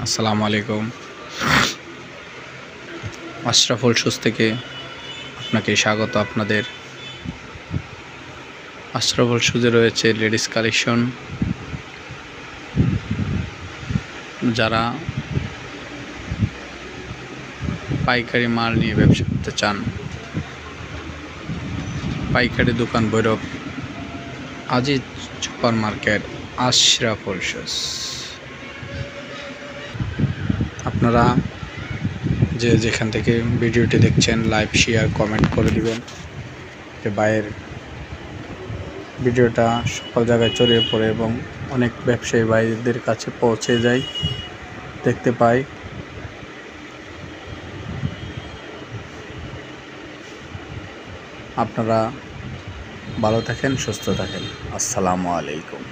আসসালামু আলাইকুম। আশরাফুল শুজ থেকে আপনাকে স্বাগত। আপনাদের আশরাফুল শুজে রয়েছে লেডিস কালেকশন। যারা পাইকারি মাল নিয়ে ব্যবসা করতে চান, পাইকারি দোকান Bhairab Aziz super market Ashraful shoes. আপনারা যেখান থেকে ভিডিওটি দেখছেন লাইক শেয়ার কমেন্ট করে দিবেন, যে ভাইয়ের ভিডিওটা সকল জায়গায় ছড়িয়ে পড়ে এবং অনেক ব্যবসায়ী ভাইদের কাছে পৌঁছে যায়, দেখতে পাই। আপনারা ভালো থাকেন, সুস্থ থাকেন। আসসালামু আলাইকুম।